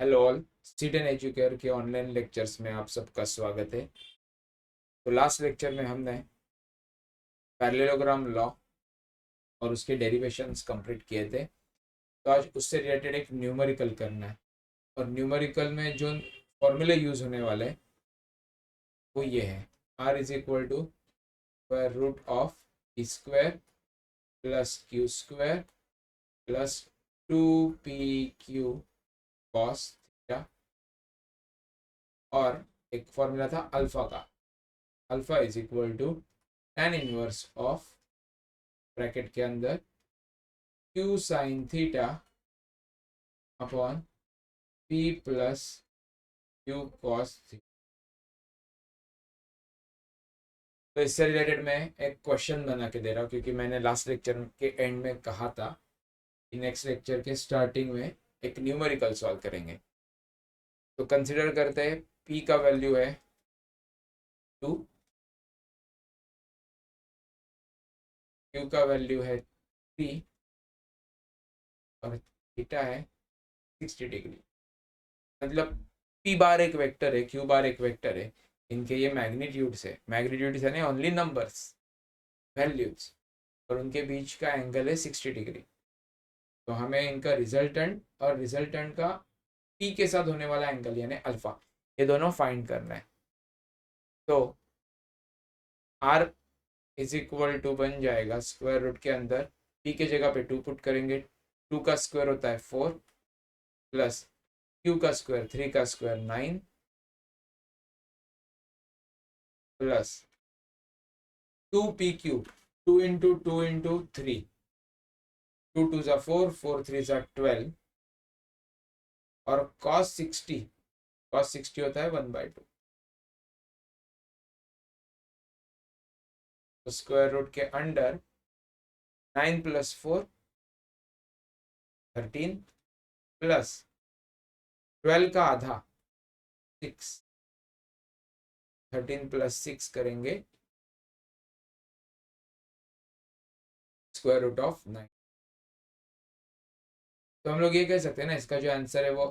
Hello all, student educare के online lectures में आप सबका स्वागत है। तो लास्ट लेक्चर में हमने पैरेललोग्राम लॉ और उसके डेरिवेशंस कंप्लीट किए थे। तो आज उससे रिलेटेड एक न्यूमेरिकल करना है, और न्यूमेरिकल में जो फॉर्मूले यूज होने वाले हैं वो ये है। R is equal to square root of p square plus Q square plus 2pq cos theta, और एक फॉर्मूला था अल्फा का। Alpha is equal to tan inverse of bracket के अंदर q sine theta upon p plus q cos theta. तो इससे related मैं एक क्वेश्चन बना के दे रहा हूँ, क्योंकि मैंने लास्ट लेक्चर के एंड में कहा था कि नेक्स्ट लेक्चर के स्टार्टिंग में एक न्यूमेरिकल सॉल्व करेंगे। तो कंसिडर करते हैं पी का वैल्यू है 2, क्यू का वैल्यू है 3 और थीटा है 60 डिग्री। मतलब पी बार एक वेक्टर है, क्यू बार एक वेक्टर है, इनके ये मैग्नीट्यूड्स है ना, ओनली नंबर्स, वैल्यूज, और उनके बीच का एंगल है 60 डिग्री। तो हमें इनका रिजल्टेंट और रिजल्टेंट का पी के साथ होने वाला एंगल यानी अल्फा, ये दोनों फाइंड करना है। तो आर इज इक्वल टू बन जाएगा स्क्वायर रूट के अंदर पी के जगह पे 2 पुट करेंगे। 2 का स्क्वायर होता है 4 प्लस क्यू का स्क्वायर 3 का square 9 plus 2pq, 2 into 3, 2 to ज़ा 4, 4 3 ज़ा 12, और cos 60 होता है 1/2। तो स्क्वायर रूट के अंडर 9 प्लस 4 13 प्लस 12 का आधा 6, 13 प्लस 6 करेंगे स्क्वायर रूट ऑफ 9। तो हम लोग ये कह सकते हैं ना, इसका जो आंसर है वो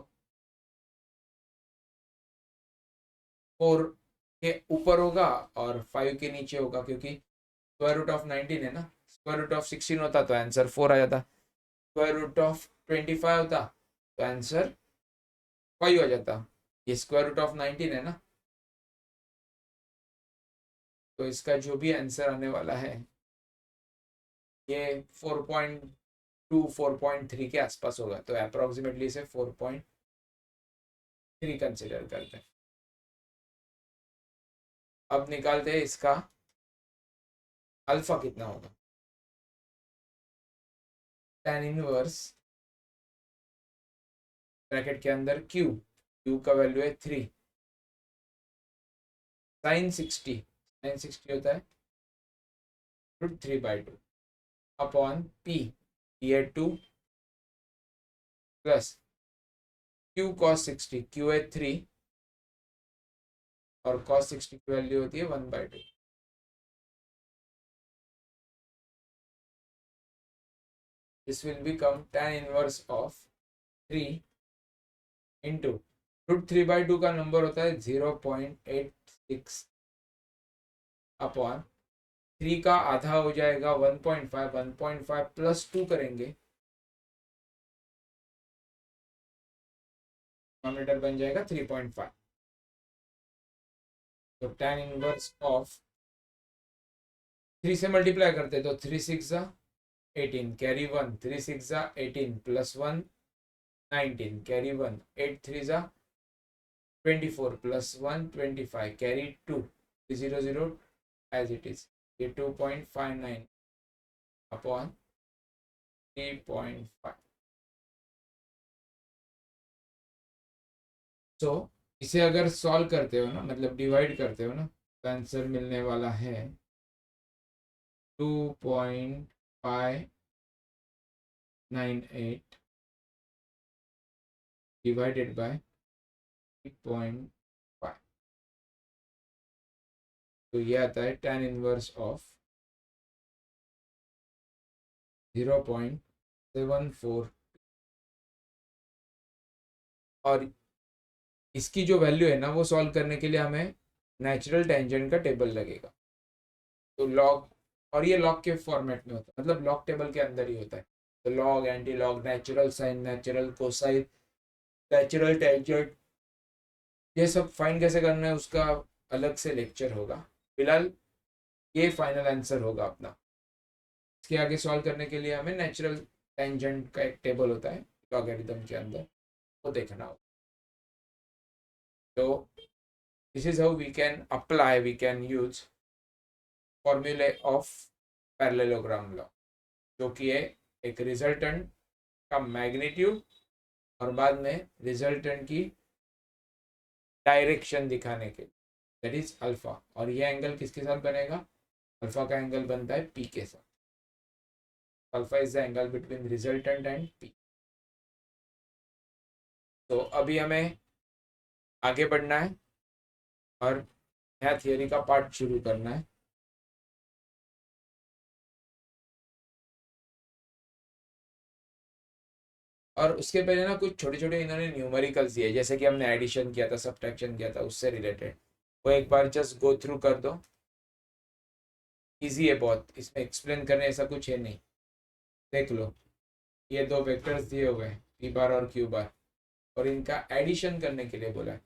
4 के ऊपर होगा और 5 के नीचे होगा, क्योंकि स्क्वायर रूट ऑफ 19 है ना। स्क्वायर रूट ऑफ 16 होता तो आंसर 4 आ जाता, स्क्वायर रूट ऑफ 25 होता तो आंसर 5 आ जाता। ये स्क्वायर रूट ऑफ 19 है ना, तो इसका जो भी आंसर आने वाला है ये 4.2 4.3 के आसपास होगा। तो अप्रोक्सीमेटली इसे 4.3 कंसिडर करते हैं। अब निकालते हैं इसका अल्फा कितना होगा। tan इनवर्स ब्रैकेट के अंदर क्यू का वैल्यू है 3, साइन 60 होता है √3/2 अपॉन पी, ये 2 प्लस क्यू कॉस 60, क्यू है 3 और कॉस 60 की वैल्यू होती है 1/2। This will become tan inverse of 3 into √3/2 का नंबर होता है 0.86 अपॉन 3 का आधा हो जाएगा 1.5, 1.5 प्लस 2 करेंगे, डिनोमिनेटर बन जाएगा 3.5। तो tan इनवर्स ऑफ 3 से मल्टीप्लाई करते तो 3 6 18 carry 1, 3 6 18 plus 1 19 carry 1, 8 3 24 plus 1 25 carry 2, 0 0 as it is. ये 2.59 अपॉन 3.5। सो इसे अगर सॉल्व करते हो ना, मतलब डिवाइड करते हो ना, तो आंसर मिलने वाला है 2.598 डिवाइडेड बाय 3.5। तो ये आता है tan इनवर्स ऑफ 0.74 और इसकी जो वैल्यू है ना वो सॉल्व करने के लिए हमें नेचुरल टेंजेंट का टेबल लगेगा। तो लॉग, और ये लॉग के फॉर्मेट में होता है, मतलब लॉग टेबल के अंदर ही होता है। तो log, antilog, natural sine, natural cosine, natural tangent, ये सब फाइंड कैसे करना है उसका अलग से लेक्चर होगा। फिलहाल ये फाइनल आंसर होगा अपना। इसके आगे सॉल्व करने के लिए हमें नेचुरल टेंजेंट का एक टेबल होता है लॉगरिथम के अंदर, वो देखना होगा। तो this is how we can apply, we can use फॉर्मूले ऑफ पैरेललोग्राम लॉ, जो कि है एक रिजल्टेंट का मैग्नीट्यूड और बाद में रिजल्टेंट की डायरेक्शन दिखाने के, दैट इज अल्फा। और ये एंगल किसके साथ बनेगा? अल्फा का एंगल बनता है पी के साथ। Alpha is the angle between resultant and P. तो अभी हमें आगे बढ़ना है और नया थियोरी का पार्ट शुरू करना है। और उसके पहले ना कुछ छोटे छोटे इन्होंने न्यूमेरिकल्स दिए, जैसे कि हमने एडिशन किया था, सब्ट्रैक्शन किया था, उससे रिलेटेड वो एक बार जस्ट गो थ्रू कर दो। इजी है बहुत, इसमें एक्सप्लेन करने ऐसा कुछ है नहीं। देख लो, ये दो वेक्टर्स दिए हुए हैं पी बार और क्यू बार, और इनका एडिशन करने के लिए बोला है।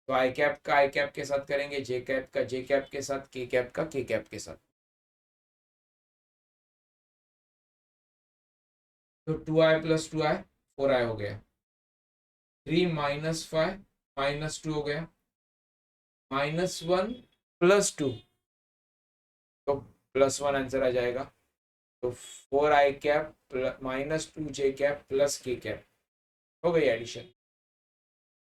तो आई कैप का आई कैप के साथ करेंगे, जे कैप का जे कैप के साथ, के कैप का के कैप के साथ। तो 2i प्लस 2i 4i हो गया, 3 माइनस 5 माइनस 2 हो गया, -1 +2, तो +1 आंसर आ जाएगा। तो 4i cap -2j cap plus के कैप हो गई एडिशन।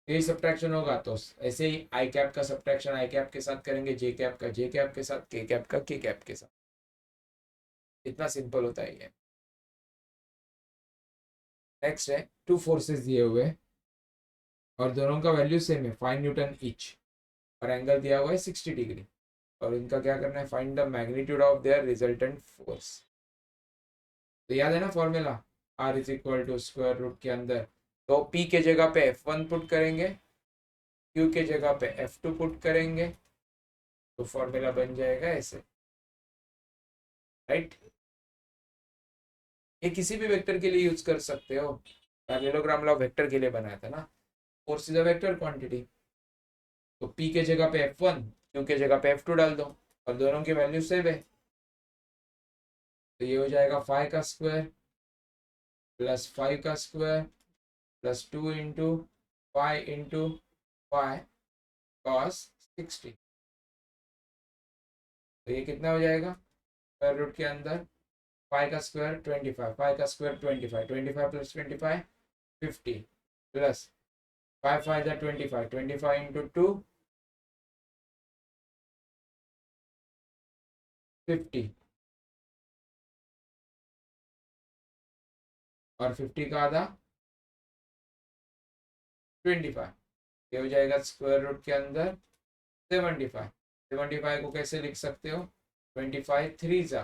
यही सब्ट्रैक्शन होगा, तो ऐसे ही आई कैप का सब्ट्रैक्शन आई कैप के साथ करेंगे, जे कैप का जे कैप के साथ, के कैप का के कैप के साथ। इतना सिंपल होता है ये। नेक्स्ट है टू फोर्सेस दिए हुए और दोनों का वैल्यू सेम है 5 न्यूटन ईच, और एंगल दिया हुआ है 60 डिग्री, और इनका क्या करना है? Find the magnitude of their resultant force. तो याद है ना formula, r is equal to square root के अंदर, तो पी के जगह पे F1 पुट करेंगे, क्यू के जगह पे F2 पुट करेंगे, तो फॉर्मूला बन जाएगा ऐसे, राइट। ये किसी भी वेक्टर के लिए यूज कर सकते हो, पैरेललोग्राम लॉ वेक्टर के लिए बनाया था ना। Force is a vector quantity, तो पी के जगह पे F1, क्यू के जगह पे F2 डाल दो, और दोनों की वैल्यू सेम है। तो ये हो जाएगा 5 का स्क्वायर प्लस 5 का square plus 2 into 5 into 5 cos 60। तो ये कितना हो जाएगा? स्क्वायर रूट के अंदर 5 का स्क्वायर 25, 5 का स्क्वायर 25, 25 प्लस 25 50 प्लस 5 5 जा 25, 25 इंटू 2 50, और 50 का आधा 25। ये हो जाएगा स्क्वायर रूट के अंदर 75। 75 को कैसे लिख सकते हो? 25 3 जा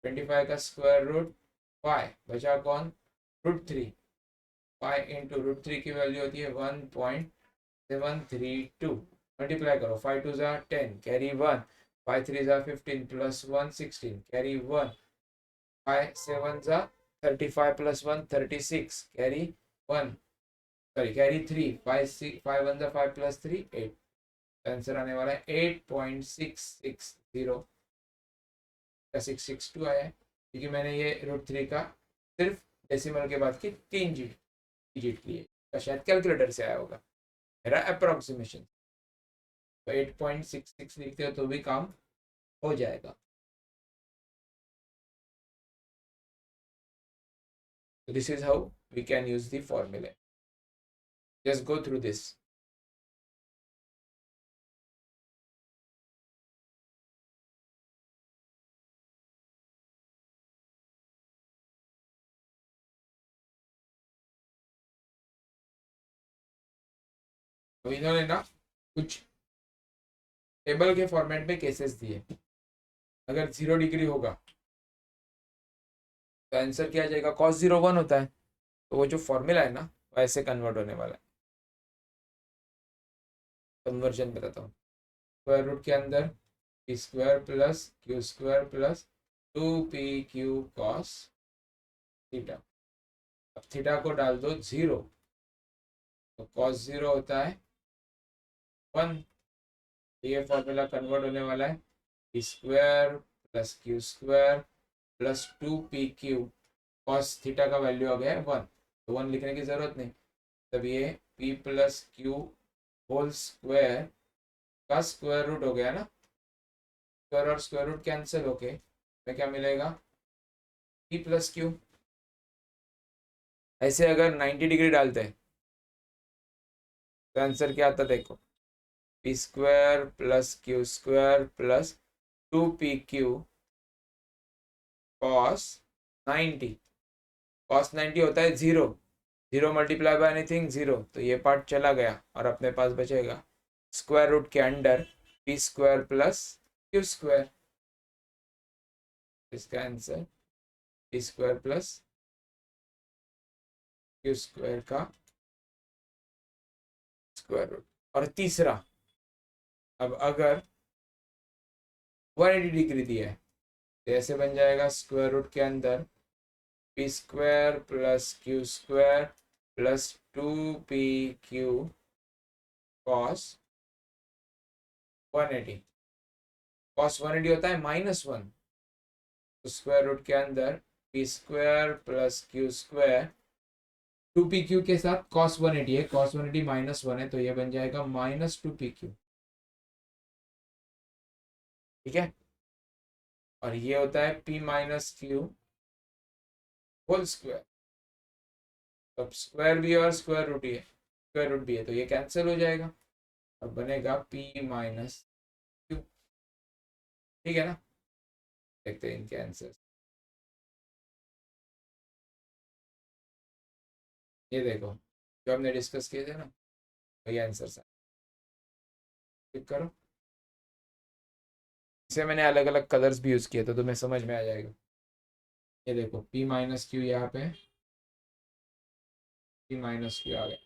25 का स्क्वायर रूट 5, बचा कौन? √3। 5 इंटू √3 की वैल्यू होती है 1.732। मल्टीप्लाई करो, 5 2 जा 10 कैरी 1, 5 3 जा 15 प्लस 1 16 कैरी 1, 5 7 जा 35 प्लस 1 36 कैरी 1, सॉरी कैरी 3, 5 1 जा 5 प्लस 3 8। आंसर आने वाला है 8.660 या 662 आया है, क्योंकि मैंने ये √3 का सिर्फ डेसिमल के बाद की 3 डिजिट लिए, तो शायद कैलकुलेटर से आया होगा मेरा अप्रोक्सीमेशन। तो 8.66 लिखते हो तो भी काम हो जाएगा। So this is how we can use the formula. Just go through this. तो इन्होंने ना कुछ टेबल के फॉर्मेट में केसेस दिए। अगर 0 डिग्री होगा तो आंसर क्या आ जाएगा? cos 0 1 होता है, तो वो जो फॉर्मूला है ना वो ऐसे कन्वर्ट होने वाला है। कन्वर्जन बताता हूँ। स्क्वायर रूट के अंदर P square plus Q square plus 2pq cos theta. अब थीटा को डाल दो 0, तो कॉस 0 होता है 1। ये फॉर्मूला कन्वर्ट होने वाला है P square plus Q square plus 2pq cos theta का वैल्यू आ गया है 1, तो 1 लिखने की जरूरत नहीं। तब ये p plus q whole square का स्क्वायर रूट हो गया ना, स्क्वायर और स्क्वायर रूट कैंसिल होके में क्या मिलेगा p प्लस क्यू। ऐसे अगर 90 डिग्री डालते हैं तो आंसर क्या आता देखो, P square plus Q square plus 2pq cos 90। Cos 90 होता है 0, 0 मल्टीप्लाई बाय एनीथिंग 0, तो ये पार्ट चला गया और अपने पास बचेगा स्क्वायर रूट के under P square plus Q square. इसका answer P square plus Q square का स्क्वायर रूट। और तीसरा, अब अगर 180 डिग्री दिया है तो ऐसे बन जाएगा स्क्वायर रूट के अंदर P square plus Q square plus 2pq cos 180। Cos 180 होता है -1, तो स्क्वायर रूट के अंदर P square plus Q square 2pq के साथ कॉस 180 है, कॉस 180 -1 है, तो ये बन जाएगा -2pq। ठीक है, और ये होता है p minus q whole square. अब स्क्वायर भी है और स्क्वायर रूट ही है, स्क्वायर रूट भी है, तो ये कैंसिल हो जाएगा और बनेगा p माइनस क्यू। ठीक है ना, देखते हैं इनके आंसर। ये देखो, जो हमने डिस्कस किए थे ना वही आंसर है। क्लिक करो, इसे मैंने अलग अलग कलर्स भी यूज किए तो तुम्हें समझ में आ जाएगा। ये देखो p माइनस क्यू यहाँ पे, p माइनस क्यू आ गया।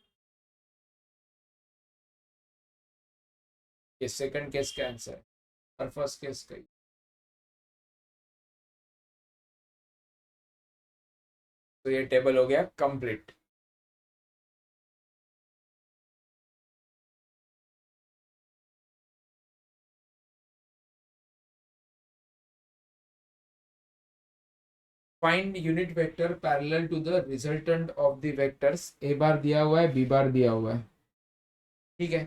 ये सेकंड केस का आंसर है और फर्स्ट केस का ही। तो ये टेबल हो गया complete. Find unit vector parallel to the resultant of the vectors A bar दिया हुआ है, बी बार दिया हुआ है। ठीक है,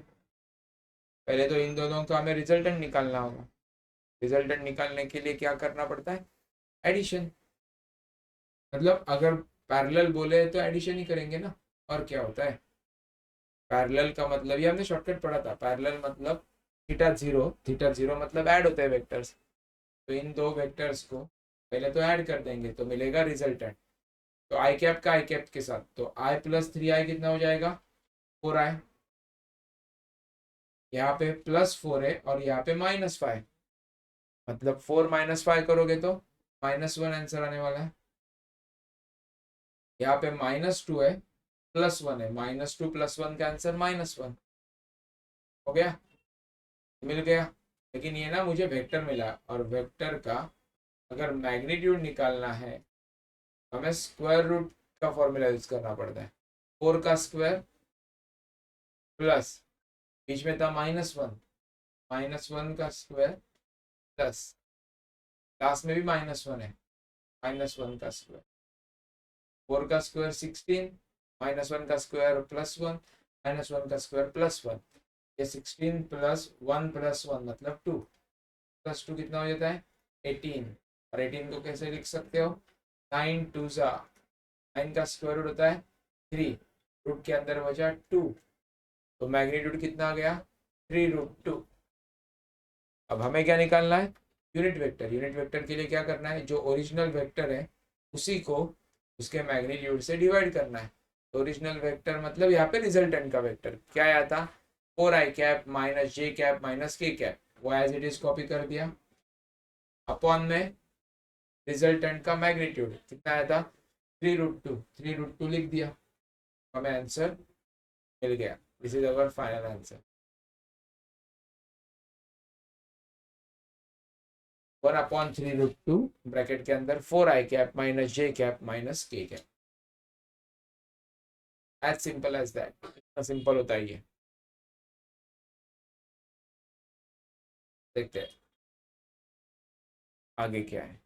पहले तो इन दोनों का हमें रिजल्टेंट निकालना होगा। रिजल्टेंट निकालने के लिए क्या करना पड़ता है, एडिशन। मतलब अगर पैरेलल बोले तो एडिशन ही करेंगे ना, और क्या होता है पैरेलल का मतलब, ये हमने शॉर्टकट पढ़ा था। पैरेलल मतलब थीटा जीरो, थीटा जीरो मतलब ऐड होते हैं वेक्टर्स। तो इन दो वेक्टर्स को पहले तो ऐड कर देंगे तो मिलेगा रिजल्टेंट। तो आई कैप का आई कैप के साथ, तो आई प्लस 3i कितना हो जाएगा 4i। यहाँ पे +4 है और यहाँ पे -5, मतलब 4 -5 करोगे तो -1 आंसर आने वाला है। यहाँ पे -2 है, +1 है, -2 +1 का आंसर -1 हो गया, मिल गया। लेकिन ये ना मुझे वेक्टर मिला, और वेक्टर का अगर मैग्नीट्यूड निकालना है तो हमें स्क्वायर रूट का फॉर्मूला यूज करना पड़ता है। 4 का स्क्वायर प्लस, बीच में था -1, -1 का स्क्वायर प्लस, लास्ट में भी -1 है, -1 का स्क्वायर। 4 का स्क्वायर 16, -1 का स्क्वायर +1, -1 का स्क्वायर +1। ये 16 प्लस 1 प्लस 1 मतलब 2, प्लस 2 कितना हो जाता है 18। और 18 को कैसे लिख सकते हो, 9 2 ज़ा, 9 का स्क्वायर रूट होता है 3, रूट के अंदर बचा 2, तो मैग्नीट्यूड कितना आ गया 3√2। अब हमें क्या निकालना है, यूनिट वेक्टर। यूनिट वेक्टर के लिए क्या करना है, जो ओरिजिनल वेक्टर है उसी को उसके मैग्नीट्यूड से डिवाइड करना है। तो ओरिजिनल वेक्टर मतलब यहाँ पे रिजल्टेंट का वेक्टर क्या आया था, 4i cap minus j cap minus k cap, वो एज इट इज कॉपी कर दिया। अपॉन में रिजल्टेंट का मैग्नीट्यूड कितना आया था 3√2, 3√2 लिख दिया, हमें आंसर मिल गया। This is our final answer. 1/3 √2 bracket के अंदर 4i cap minus j cap minus k cap. As simple as that, इतना सिंपल होता है ये। देखते हैं आगे क्या है।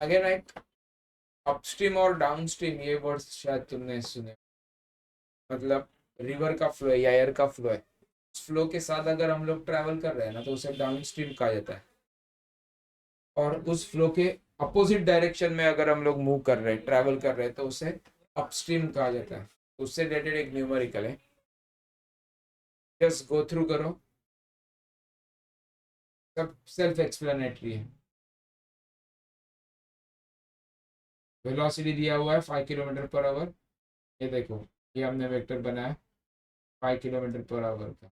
अगेन एक अपस्ट्रीम और डाउनस्ट्रीम, ये वर्ड्स शायद तुमने सुने। मतलब रिवर का फ्लो है या एयर का फ्लो है, उस फ्लो के साथ अगर हम लोग ट्रैवल कर रहे हैं ना तो उसे डाउनस्ट्रीम कहा जाता है। और उस फ्लो के अपोजिट डायरेक्शन में अगर हम लोग मूव कर रहे हैं, ट्रैवल कर रहे हैं, तो उसे अपस्ट्रीम कहा जाता है। उससे रिलेटेड एक न्यूमेरिकल है, जस्ट गो थ्रू करो, सब सेल्फ एक्सप्लेनेटरी है। वेलोसिटी दिया हुआ है 5 km/h। ये देखो, ये हमने वेक्टर बनाया 5 km/h का।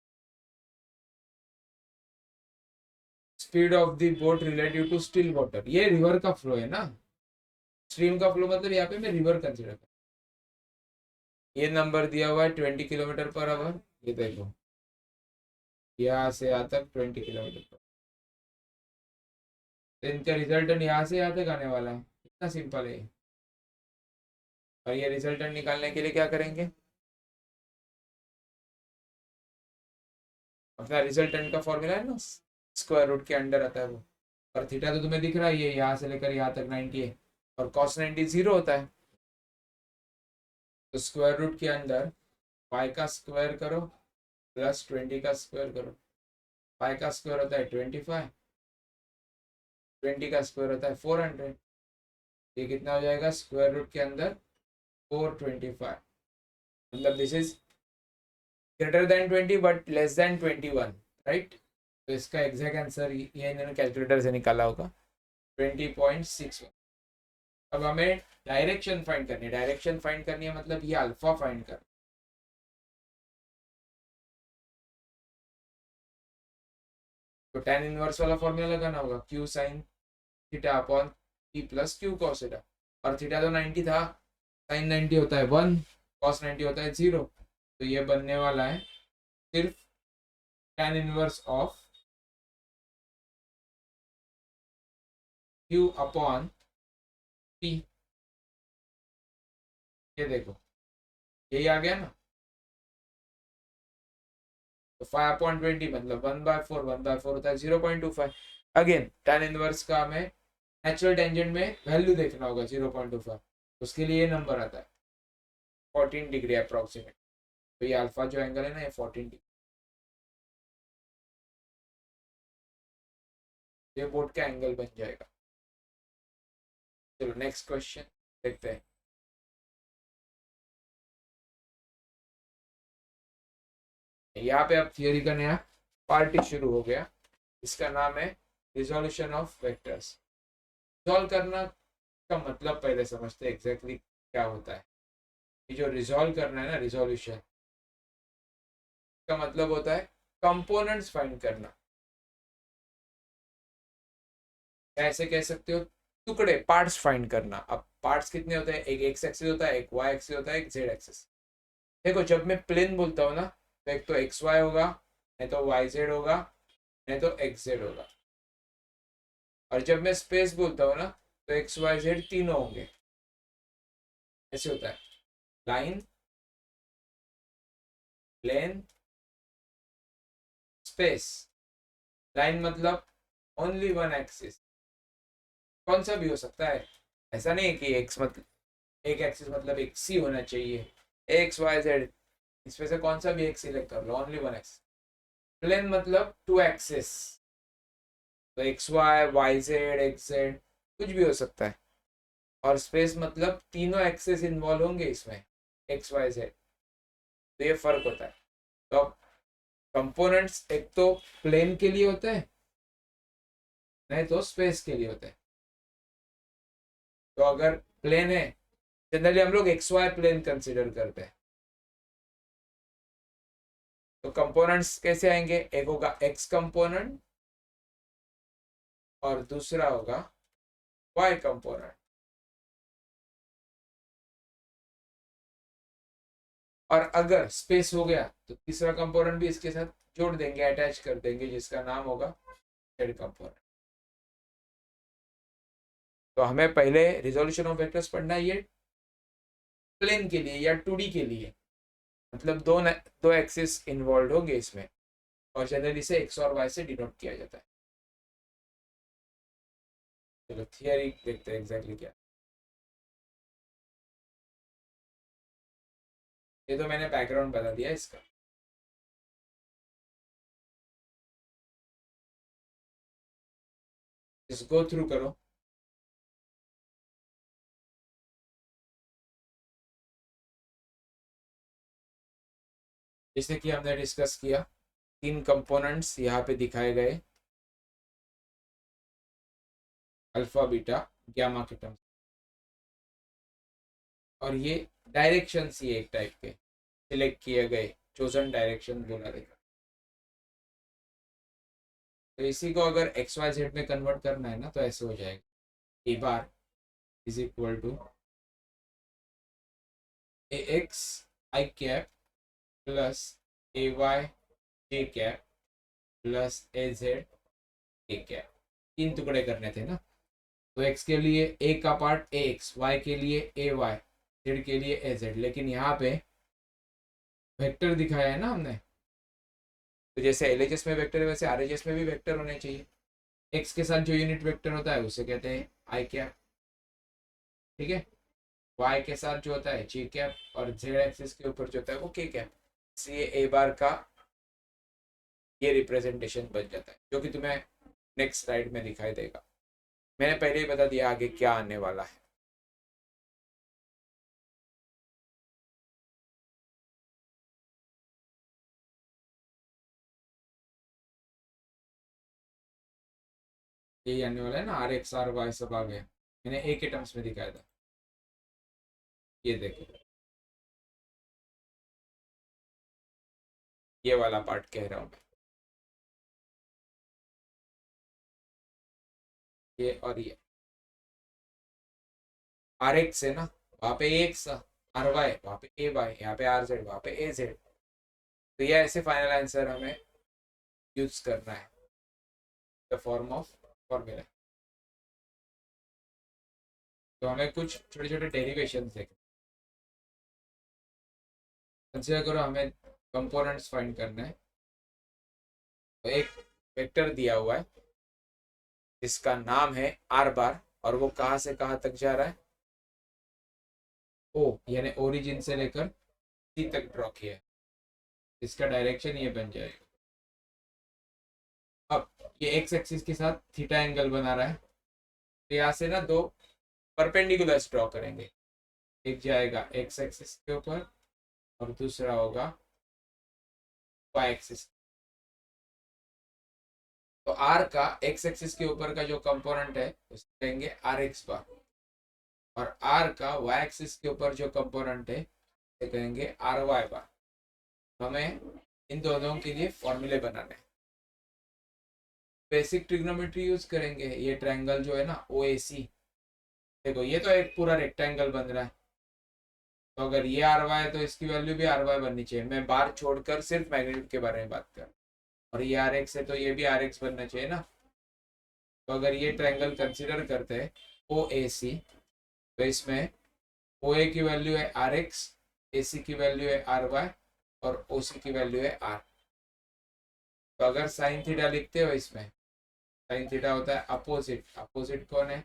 Speed of the boat relative to still water, ये रिवर का फ्लो है ना। स्ट्रीम का फ्लो मतलब यहाँ पे मैं रिवर कंसिडर कर। ये नंबर दिया हुआ है 20 km/h। ये देखो, यहाँ से यहाँ तक 20 km। तो इनका रिजल्टेंट यहाँ से यहाँ तक आने वाला है, इतना सिंपल है। और ये रिजल्टेंट निकालने के लिए क्या करेंगे, अपना रिजल्टेंट का फॉर्मूला है ना, स्क्वायर रूट के अंडर आता है वो। और थीटा तो तुम्हें दिख रहा है, ये यहाँ से लेकर यहाँ तक 90 है, और कॉस 90 0 होता है। तो स्क्वायर रूट के अंदर पाई का स्क्वायर करो प्लस 20 का स्क्वायर करो। पाई का स्क्वायर होता है 25, 20 का स्क्वायर होता है 400। ये कितना हो जाएगा, स्क्वायर रूट के अंदर 425। मतलब this is greater than 20 but less than 21, right. तो इसका एग्जैक्ट आंसर ये इन्होंने कैलकुलेटर से निकाला होगा, 20.61। अब हमें डायरेक्शन फाइंड करनी है। डायरेक्शन फाइंड करनी है मतलब ये अल्फा फाइंड कर। तो tan इनवर्स वाला फॉर्मूला लगाना होगा, q sin theta upon p plus q cos theta. और थीटा तो 90 था, sin 90 होता है 1, cos 90 होता है 0। तो ये बनने वाला है सिर्फ tan inverse of q upon p। ये देखो, यही आ गया ना। तो 5/20 मतलब 1/4, 1/4 होता है 0.25। अगेन tan इनवर्स का हमें नेचुरल टेंजेंट में वैल्यू देखना होगा 0.25। उसके लिए ये नंबर आता है 14 डिग्री अप्रोक्सीमेट। तो ये अल्फा जो एंगल है ना, ये 14 डिग्री, ये बोट का एंगल बन जाएगा। चलो नेक्स्ट क्वेश्चन देखते हैं। यहाँ पे अब थियोरी का नया पार्ट शुरू हो गया, इसका नाम है रिजोल्यूशन ऑफ वेक्टर्स। रिजॉल्व करना का मतलब पहले समझते हैं एग्जैक्टली क्या होता है। ये जो रिजॉल्व करना है ना, रिजोल्यूशन का मतलब होता है कंपोनेंट्स फाइंड करना। ऐसे कह सकते हो टुकड़े, पार्ट्स फाइंड करना। अब पार्ट्स कितने होते हैं, एक एक्स एक्सिस होता है, एक वाई एक्सिस होता है, एक जेड एक्सिस। देखो जब मैं प्लेन बोलता हूँ ना, तो एक तो एक्स वाई होगा, नहीं तो वाई जेड होगा, नहीं तो एक्स जेड होगा। और जब मैं स्पेस बोलता हूँ ना, तो एक्स वाई जेड तीनों होंगे। ऐसे होता है, लाइन, प्लेन, स्पेस। लाइन मतलब ओनली वन एक्सिस, कौन सा भी हो सकता है। ऐसा नहीं है कि एक्स मतलब एक एक्सिस मतलब एक सी होना चाहिए, एक्स वाई जेड, इसमें से कौन सा भी एक सिलेक्ट कर लो, ओनली वन एक्सिस। प्लेन मतलब टू एक्सिस, तो x y, y z, x z, कुछ भी हो सकता है। और स्पेस मतलब तीनों एक्सिस इन्वॉल्व होंगे इसमें, एक्स वाई जेड। तो ये फर्क होता है। तो कंपोनेंट्स एक तो प्लेन के लिए होते हैं, नहीं तो स्पेस के लिए होते हैं। तो अगर प्लेन है, जनरली हम लोग एक्स वाई प्लेन कंसिडर करते हैं। तो कंपोनेंट्स कैसे आएंगे, एक होगा एक्स कंपोनेंट और दूसरा होगा वाई कंपोनेंट। और अगर स्पेस हो गया तो तीसरा कंपोनेंट भी इसके साथ जोड़ देंगे, अटैच कर देंगे, जिसका नाम होगा थर्ड कंपोनेंट। तो हमें पहले रिजोल्यूशन ऑफ वेक्टर्स पढ़ना है ये प्लेन के लिए या 2D के लिए, मतलब दो एक्सिस इन्वॉल्व होंगे इसमें, और जनरली से एक्स और वाई से डिनोट किया जाता है। चलो थियरी देखते हैं एग्जैक्टली क्या। ये तो मैंने बैकग्राउंड बता दिया इसका। इसको थ्रू करो। जैसे कि हमने डिस्कस किया, तीन कंपोनेंट्स यहाँ पे दिखाए गए, अल्फा बीटा गामा के टर्म्स, और ये डायरेक्शंस ये एक टाइप के सिलेक्ट किए गए, चोजन डायरेक्शन बोला गया। तो इसी को अगर एक्स वाई जेड में कन्वर्ट करना है ना, तो ऐसे हो जाएगा, A bar is equal to A X I cap plus A Y J cap plus A Z A cap. तीन टुकड़े करने थे ना, तो एक्स के लिए ए का पार्ट ए एक्स, वाई के लिए ए वाई, जेड के लिए ए जेड। लेकिन यहाँ पे वेक्टर दिखाया है ना हमने, तो जैसे एलएचएस में वेक्टर है वैसे आरएचएस में भी वेक्टर होने चाहिए। एक्स के साथ जो यूनिट वेक्टर होता है उसे कहते हैं आई कैप, ठीक है। वाई के साथ जो होता है जी कैप, और जेड एक्सिस के ऊपर जो होता है वो के कैप। इसलिए ए बार का ये रिप्रेजेंटेशन बन जाता है, जो कि तुम्हें नेक्स्ट स्लाइड में दिखाई देगा। मैंने पहले ही बता दिया आगे क्या आने वाला है। यही आने वाला है ना, आर एक्स आर वाई सब आ गया, मैंने ए के टर्म्स में दिखाया था। ये देखो, ये वाला पार्ट कह रहा हूँ मैं, ये और ये आर एक्स है ना, वहाँ पे ए एक्स, आर वाई वहाँ पे ए वाई, यहाँ पे आर जेड वहाँ पे ए जेड। तो ये ऐसे फाइनल आंसर हमें यूज करना है, द फॉर्म ऑफ फॉर्मूला। तो हमें कुछ छोटे छोटे डेरिवेशन देखें। कंसिडर करो हमें कंपोनेंट्स फाइंड करना है। तो एक वेक्टर दिया हुआ है जिसका नाम है आर बार, और वो कहाँ से कहाँ तक जा रहा है, ओ यानी ओरिजिन से लेकर सी तक ड्रॉ किया है। इसका डायरेक्शन ये बन जाएगा। अब ये एक्स एक्सिस के साथ थीटा एंगल बना रहा है, तो यहाँ से ना दो परपेंडिकुलर्स ड्रॉ करेंगे। एक जाएगा एक्स एक्सिस के ऊपर और दूसरा होगा वाई एक्सिस। तो आर का एक्स एक्सिस के ऊपर का जो कंपोनेंट है उसे कहेंगे आर एक्स बार, और आर का वाई एक्सिस के ऊपर जो कंपोनेंट है उसे कहेंगे आर वाई बार। हमें इन दोनों के लिए फॉर्मूले बनाने हैं। बेसिक ट्रिग्नोमेट्री यूज करेंगे। ये ट्रायंगल जो है ना ओ ए सी, देखो ये तो एक पूरा रेक्टेंगल बन रहा है, तो अगर ये आर वाई है तो इसकी वैल्यू भी आर वाई बननी चाहिए। मैं बार छोड़कर सिर्फ मैग्नीट्यूड के बारे में बात कर, और ये आर एक्स है तो ये भी आर एक्स बनना चाहिए ना। तो अगर ये ट्रायंगल कंसिडर करते हैं ओ ए सी, तो इसमें ओ ए की वैल्यू है आर एक्स, ए सी की वैल्यू है आर वाई, और ओ सी की वैल्यू है आर। तो अगर साइन थीटा लिखते हो इसमें, साइन थीटा होता है अपोजिट, अपोजिट कौन है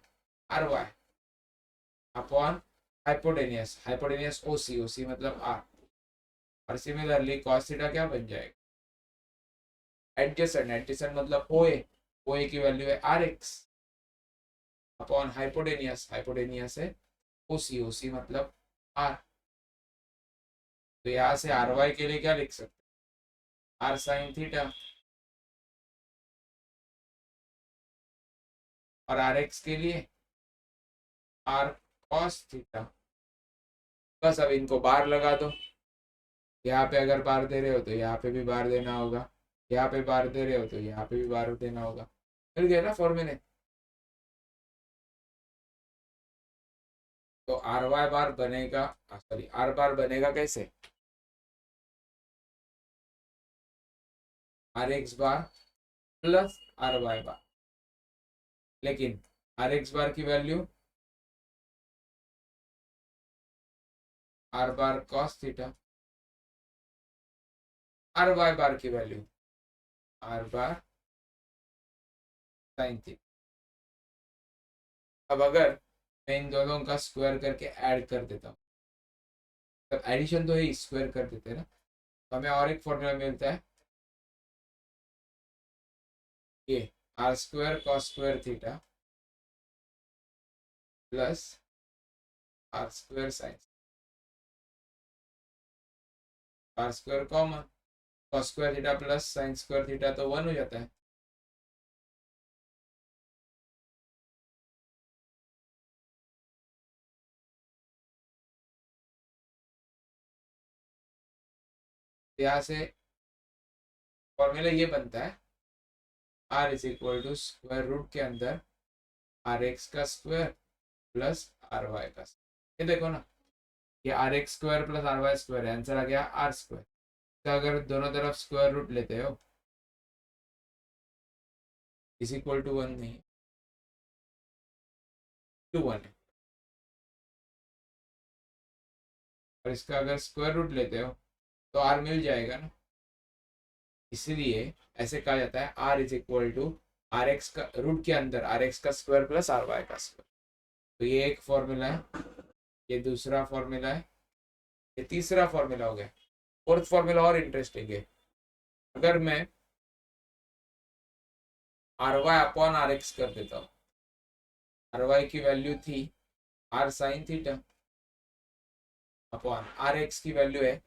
R Y, upon hypotenuse, hypotenuse O C, O C मतलब आर। और सिमिलरली कॉस थीटा क्या बन जाएगा, एडजेसेंट, एडजेसेंट मतलब ओ ए, ओ ए की वैल्यू है r x upon hypotenuse, hypotenuse है ओ सी, ओ सी मतलब आर। तो यहाँ से आर वाई के लिए क्या लिख सकते हैं, आर साइन थीटा, और आर एक्स के लिए आर कॉस थीटा। बस अब इनको बार लगा दो। यहाँ पे अगर बार दे रहे हो तो यहाँ पे भी बार देना होगा, यहाँ पे बार दे रहे हो तो यहाँ पे भी बार देना होगा। मिल गया ना फॉर्मूले। तो आर वाई बार बनेगा, सॉरी आर बार बनेगा कैसे, R X bar plus are Y bar, लेकिन आर एक्स बार की value R bar cos theta, R Y bar की value R bar sine theta. अब अगर मैं इन दोनों का स्क्वायर करके ऐड कर देता हूँ, तब एडिशन तो है, स्क्वायर कर देते हैं ना, तो हमें और एक फॉर्मूला मिलता है, ये r square cos square theta plus r square sine, r square common, cos square theta plus sine square theta तो 1 हो जाता है। यहाँ से फॉर्मूला ये बनता है, r is equal to square root के अंदर आर एक्स का स्क्वायर प्लस आर वाई का स्क्वायर। ये देखो ना, ये r x square plus are y square है, आंसर आ गया आर स्क्वायर। तो अगर दोनों तरफ स्क्वायर रूट लेते हो, इज इक्वल टू 1 नहीं, टू 1 है, और इसका अगर स्क्वायर रूट लेते हो तो आर मिल जाएगा ना। इसीलिए ऐसे कहा जाता है r is equal to r x का रूट के अंदर आर एक्स का स्क्वायर प्लस आर वाई का स्क्वायर। तो ये एक फॉर्मूला है, ये दूसरा फॉर्मूला है, ये तीसरा फॉर्मूला हो गया। फोर्थ फॉर्मूला और इंटरेस्टिंग है, अगर मैं r Y upon r x कर देता हूँ, आर वाई की वैल्यू थी r sine theta upon r x की वैल्यू है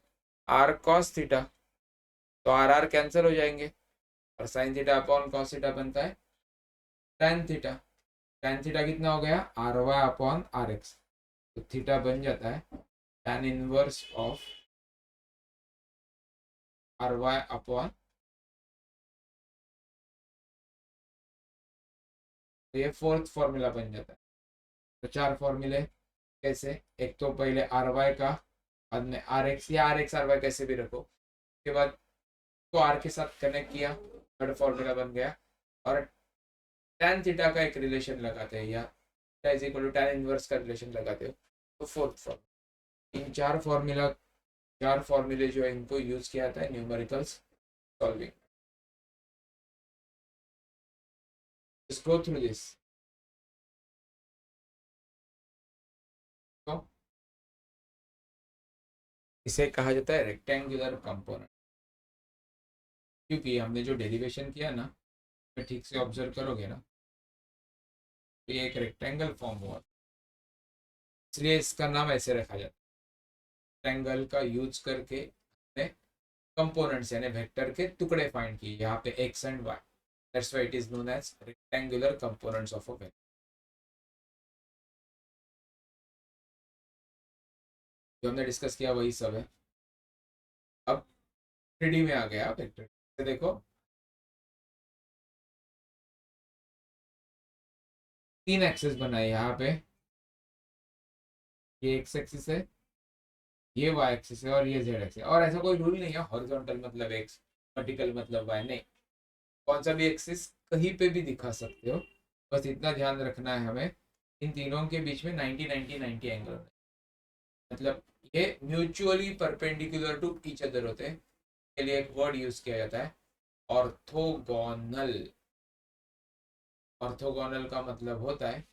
आर कॉस थीटा, तो आर आर कैंसिल हो जाएंगे, और sine theta upon cos theta बनता है टेन थीटा। टेन थीटा कितना हो गया, r Y upon r x, तो थीटा बन जाता है tan inverse of r Y upon, तो ये फोर्थ फॉर्मूला बन जाता है। तो चार फॉर्मूले कैसे, एक तो पहले आर वाई का, बाद में आर एक्स या आर एक्स आर वाई कैसे भी रखो, उसके बाद तो आर के साथ कनेक्ट किया, थर्ड फॉर्मूला बन गया। और tan थीटा का एक रिलेशन लगाते हैं, या is equal to tan inverse का रिलेशन लगाते हो, तो फोर्थ फॉर्मूला। इन चार फॉर्मूले जो है इनको यूज किया जाता है numericals solving. Just go through this। तो इसे कहा जाता है रेक्टेंगुलर कंपोनेंट, क्योंकि हमने जो डेरिवेशन किया ना, तो ठीक से ऑब्जर्व करोगे ना, तो ये एक रेक्टेंगल फॉर्म हुआ, इसलिए इसका नाम ऐसे रखा जाता है। रेक्टेंगल का यूज करके कंपोनेंट्स यानी वेक्टर के टुकड़े फाइंड किए, यहाँ पे x and y, that's why it is known as rectangular components of a vector. जो हमने डिस्कस किया वही सब है। अब 3D में आ गया वेक्टर, देखो तीन एक्सेस बनाए यहाँ पे, ये एक्स एक्सिस है, ये वाई एक्सिस है, और ये जेड एक्सिस है। और ऐसा कोई रूल नहीं है हॉरिजॉन्टल मतलब एक्स, वर्टिकल मतलब वाई, नहीं, कौन सा भी एक्सिस कहीं पे भी दिखा सकते हो। बस इतना ध्यान रखना है हमें, इन तीनों के बीच में 90 90 90 एंगल, मतलब ये mutually perpendicular to each other होते हैं। के लिए एक वर्ड यूज किया जाता है ऑर्थोगोनल। ऑर्थोगोनल का मतलब होता है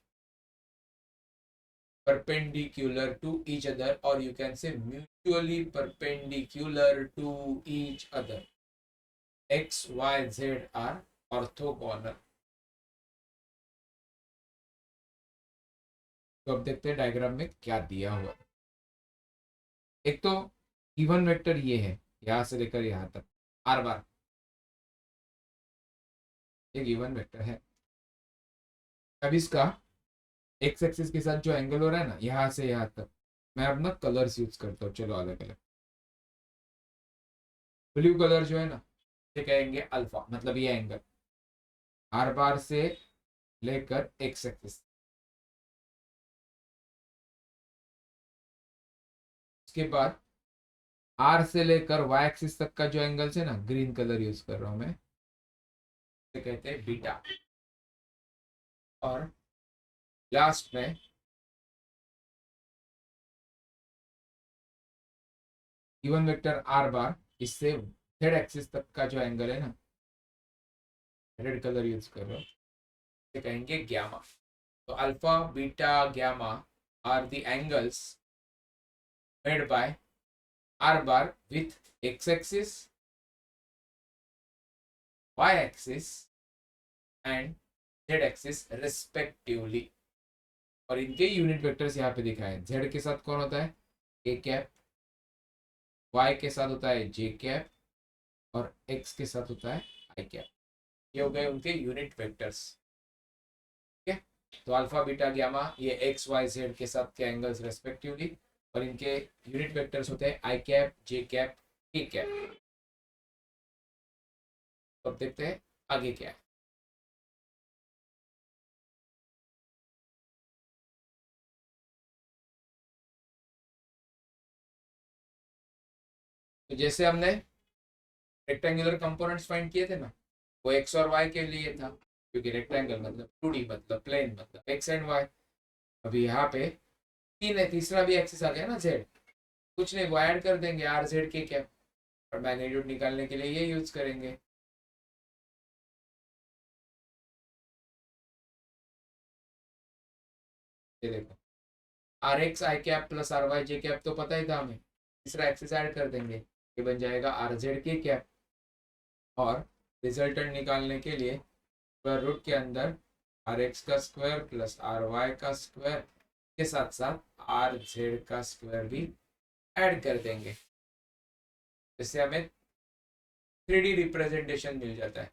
perpendicular to each other, or you can say mutually perpendicular to each other। x y z are orthogonal। तो अब देखते हैं डायग्राम में क्या दिया हुआ है। एक तो गिवन वेक्टर ये है, यहां से लेकर यहां तक आर बार, ये गिवन वेक्टर है। अब इसका एक्स एक्सिस के साथ जो एंगल हो रहा है ना, यहाँ से यहाँ तक, मैं अपना कलर्स यूज करता हूँ, चलो अलग अलग। ब्लू कलर जो है ना, ये कहेंगे अल्फा, मतलब ये एंगल आर बार से लेकर एक्स एक्सिस। उसके बाद आर से लेकर वाई एक्सिस तक का जो एंगल है ना, ग्रीन कलर यूज कर रहा हूँ मैं, इसे कहते हैं बीटा। और लास्ट में गिवन वेक्टर आर बार, इससे जेड एक्सिस तक का जो एंगल है ना, रेड कलर यूज कर रहा हूँ, इसे कहेंगे ग्यामा। तो alpha beta gamma are the angles made by r bar with x axis, y axis and z axis respectively। और इनके यूनिट वेक्टर्स यहाँ पे दिखाए हैं। z के साथ कौन होता है a कैप, y के साथ होता है j कैप और x के साथ होता है i कैप। ये हो गए उनके यूनिट वेक्टर्स। ठीक है, तो अल्फा बीटा गामा ये एक्स वाई जेड के साथ के एंगल्स रेस्पेक्टिवली, और इनके यूनिट वेक्टर्स होते हैं आई कैप, जे कैप, के कैप। अब देखते हैं आगे क्या है। तो जैसे हमने रेक्टेंगुलर कंपोनेंट्स फाइंड किए थे ना, वो एक्स और वाई के लिए था, क्योंकि रेक्टेंगल मतलब 2D मतलब प्लेन मतलब एक्स एंड वाई। अभी यहाँ पे तीन है, तीसरा भी एक्सिस आ गया ना जेड, कुछ नहीं वो ऐड कर देंगे आर जेड के कैप, और मैग्नीट्यूड निकालने के लिए ये यूज करेंगे। ये देखो r x I cap plus are y J cap तो पता ही था हमें, तीसरा एक्सिस ऐड कर देंगे, ये बन जाएगा आर जेड के कैप। और रिजल्टेंट निकालने के लिए स्क्वायर रूट के अंदर आर एक्स का स्क्वायर प्लस आर वाई का स्क्वायर के साथ साथ आर जेड का स्क्वायर भी ऐड कर देंगे। इससे हमें 3D रिप्रेजेंटेशन मिल जाता है।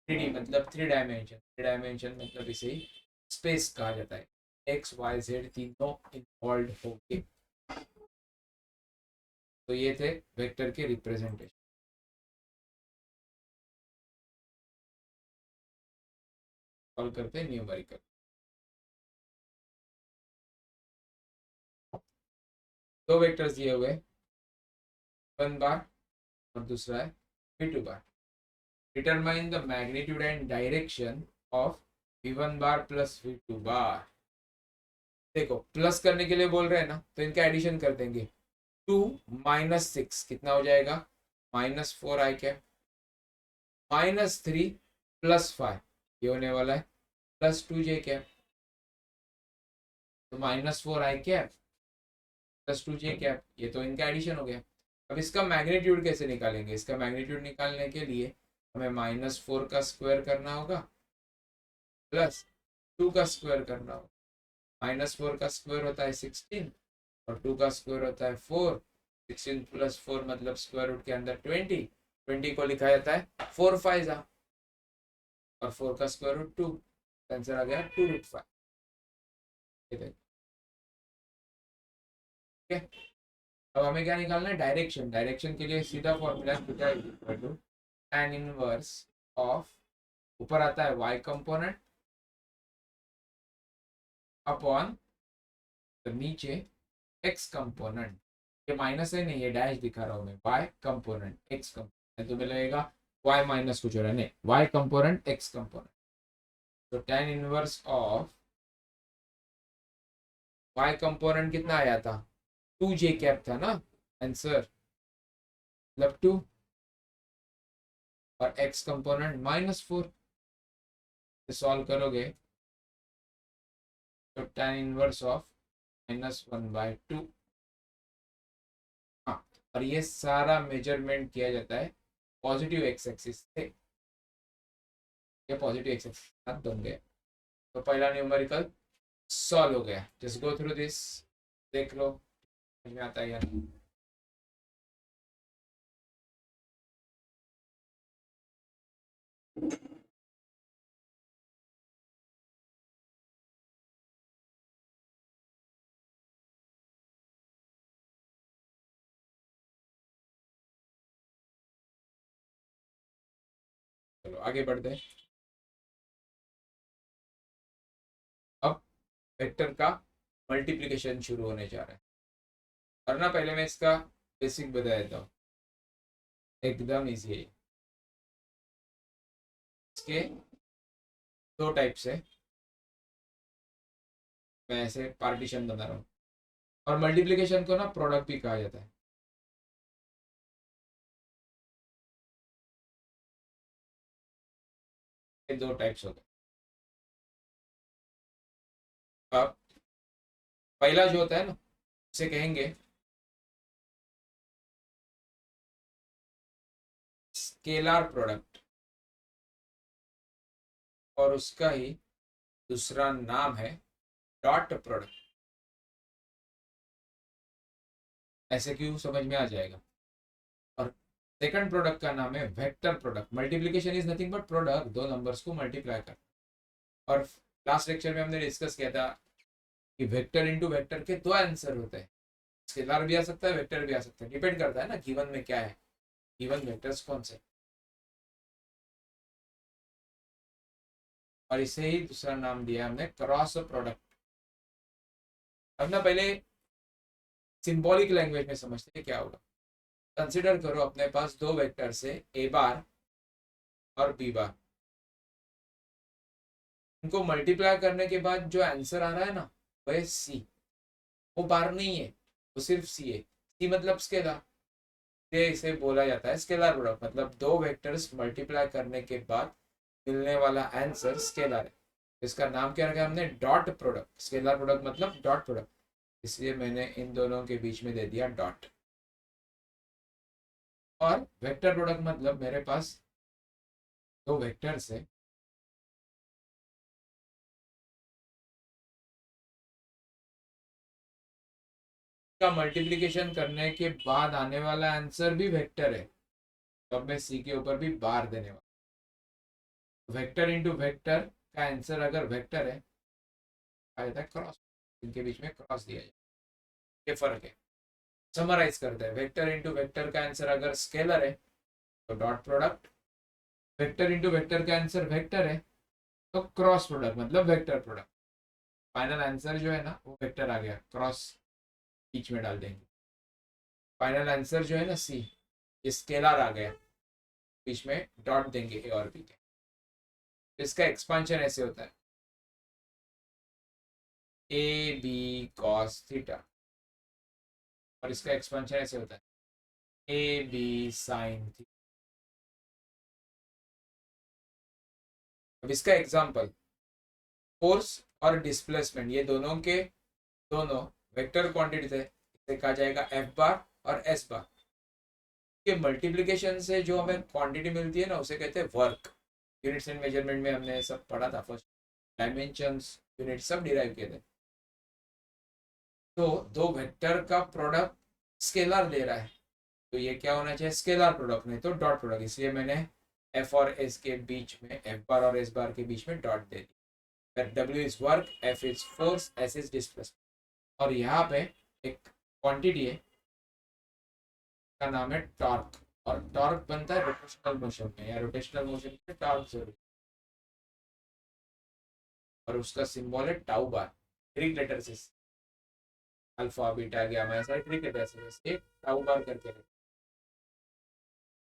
3D मतलब 3 डायमेंशन, 3 डायमेंशन मतलब इसे ही स्पेस कहा जाता है। एक्स वाई जेड तीनों इन्वॉल्व होंगे। तो ये थे वेक्टर के रिप्रेजेंटेशन। सॉल्व करते हैं न्यूमेरिकल। दो वेक्टर्स दिए हुए, वन बार और दूसरा है v2 bar. Determine the magnitude and direction of v1 bar plus v2 बार। देखो प्लस करने के लिए बोल रहे हैं ना, तो इनका एडिशन कर देंगे। 2 माइनस 6 कितना हो जाएगा, -4 आई कैप, -3 प्लस 5 ये होने वाला है +2 जे कैप। तो -4 आई कैप +2 जे कैप, ये तो इनका एडिशन हो गया। अब इसका मैग्नीट्यूड कैसे निकालेंगे, इसका मैग्नीट्यूड निकालने के लिए हमें -4 का स्क्वायर करना होगा +2 का स्क्वायर करना होगा। -4 का स्क्वायर होता है 16 और 2 का स्क्वायर होता है 4। 16 प्लस 4 मतलब स्क्वायर रूट के अंदर 20, 20 को लिखा जाता है 4 5 और 4 का स्क्वायर रूट 2, आंसर आ गया 2√5। ठीक है, अब हमें क्या निकालना है, डायरेक्शन। डायरेक्शन के लिए सीधा formula theta is equal to tan inverse of, ऊपर आता है y कंपोनेंट अपॉन नीचे x कंपोनेंट। ये माइनस है नहीं, ये डैश दिखा रहा हूँ मैं, y कंपोनेंट x कंपोनेंट, तो मिलेगा y माइनस कुछ हो रहा है नहीं, y कंपोनेंट x कंपोनेंट। तो tan inverse of y component कितना आया था, 2 जे कैप था ना आंसर, मतलब 2, और x कंपोनेंट -4। सॉल्व करोगे तो tan इनवर्स ऑफ -1/2। हाँ, और ये सारा मेजरमेंट किया जाता है पॉजिटिव एक्स एक्सिस से, ये पॉजिटिव एक्स एक्सिस के साथ बन गया। तो पहला न्यूमेरिकल सॉल्व हो गया। जस्ट गो थ्रू दिस, देख लो समझ में आता है या नहीं। चलो आगे बढ़ते हैं। अब वेक्टर का मल्टीप्लिकेशन शुरू होने जा रहा है। करना पहले मैं इसका बेसिक बता देता हूँ, एकदम इजी है। इसके दो टाइप से मैं ऐसे पार्टीशन बना रहा हूँ। और मल्टीप्लिकेशन को ना प्रोडक्ट भी कहा जाता है। ये दो टाइप्स होते हैं। अब पहला जो होता है ना, उसे कहेंगे स्केलर प्रोडक्ट, और उसका ही दूसरा नाम है डॉट प्रोडक्ट। ऐसे क्यों, समझ में आ जाएगा। और सेकंड प्रोडक्ट का नाम है vector product. Multiplication is nothing but product, दो नंबर्स को मल्टीप्लाई कर। और लास्ट लेक्चर में हमने डिस्कस किया था कि वेक्टर इंटू वेक्टर के दो आंसर होते हैं। स्केलर भी आ सकता है, वेक्टर भी आ सकता है, डिपेंड करता है ना गिवन में क्या है, गिवन वेक्टर्स कौन से। और इसे ही दूसरा नाम दिया हमने क्रॉस प्रोडक्ट। अब ना पहले सिंबॉलिक लैंग्वेज में समझते हैं क्या होगा। कंसिडर करो अपने पास दो वेक्टर से ए बार और बी बार। इनको मल्टीप्लाई करने के बाद जो आंसर आ रहा है ना, वह सी। वो बार नहीं है, वो सिर्फ सी है। सी मतलब स्केलर, ये इसे बोला जाता है स्केलर प्रोडक्ट। मतलब दो वेक्टर्स मल्टीप्लाई करने के बाद मिलने वाला आंसर स्केलर है। इसका नाम क्या रखा है हमने, डॉट प्रोडक्ट। स्केलर प्रोडक्ट मतलब डॉट प्रोडक्ट, इसलिए मैंने इन दोनों के बीच में दे दिया डॉट। और वेक्टर प्रोडक्ट मतलब मेरे पास दो वेक्टर्स है, का मल्टीप्लिकेशन करने के बाद आने वाला आंसर भी वेक्टर है। तो अब मैं सी के ऊपर भी बार देने वाला। वेक्टर इंटू वेक्टर का आंसर अगर वेक्टर है, आ जाता है क्रॉस। इनके बीच में क्रॉस दिया जाए, ये फर्क है। समराइज करते हैं, वेक्टर इंटू वेक्टर का आंसर अगर स्केलर है तो dot product, vector into vector का आंसर वेक्टर है तो क्रॉस प्रोडक्ट मतलब वेक्टर प्रोडक्ट। फाइनल आंसर जो है ना वो वेक्टर आ गया, क्रॉस बीच में डाल देंगे। फाइनल आंसर जो है ना सी, ये स्केलर आ गया, बीच में डॉट देंगे ए और बी के। इसका एक्सपांशन ऐसे होता है ए बी कॉस थीटा, और इसका एक्सपांशन ऐसे होता है ए बी साइन थीटा। अब इसका एग्जांपल, फोर्स और डिस्प्लेसमेंट, ये दोनों के दोनों वेक्टर क्वांटिटीज है। इसे कहा जाएगा एफ बार और एस बार। के मल्टीप्लिकेशन से जो हमें क्वांटिटी मिलती है ना, उसे कहते हैं वर्क। यूनिट्स एंड मेजरमेंट में हमने सब पढ़ा था, फर्स्ट डायमेंशंस यूनिट सब डिराइव किए थे। तो दो वेक्टर का प्रोडक्ट स्केलर दे रहा है, तो ये क्या होना चाहिए, स्केलर प्रोडक्ट, नहीं तो डॉट प्रोडक्ट। इसलिए मैंने एफ और एस के बीच में, एफ बार और एस बार के बीच में dot they the. W is work, F is force, S is displacement. और यहाँ पे एक क्वांटिटी है, का नाम है टॉर्क। और टॉर्क बनता है रोटेशनल मोशन में, या रोटेशनल मोशन में टॉर्क जरूर। और उसका सिंबल है टाउ बार, ग्रीक लेटर से, अल्फा बीटा गामा ऐसा ग्रीक लेटर से एक टाउ बार करके रखें।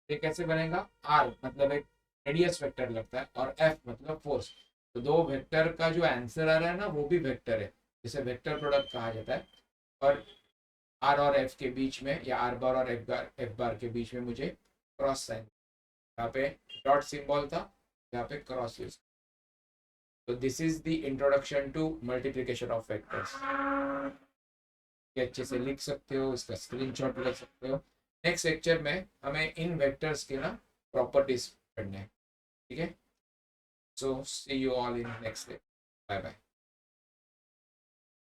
ये कैसे बनेगा, आर मतलब एक रेडियस वेक्टर लगता है, और एफ मतलब फोर्स। तो दो वेक्टर का जो आंसर आ रहा है ना, वो भी वेक्टर है, जिसे वेक्टर प्रोडक्ट कहा जाता है। और आर और एफ के बीच में, या आर बार और एफ बार के बीच में मुझे क्रॉस साइन, यहाँ पे डॉट सिंबल था, यहाँ पे क्रॉस यूज। तो this is the introduction to multiplication of vectors. ये अच्छे से लिख सकते हो, इसका स्क्रीनशॉट ले सकते हो। नेक्स्ट लेक्चर में हमें इन वेक्टर्स के ना प्रॉपर्टीज पढ़ने हैं, ठीक है। So see you all in next lecture, bye bye.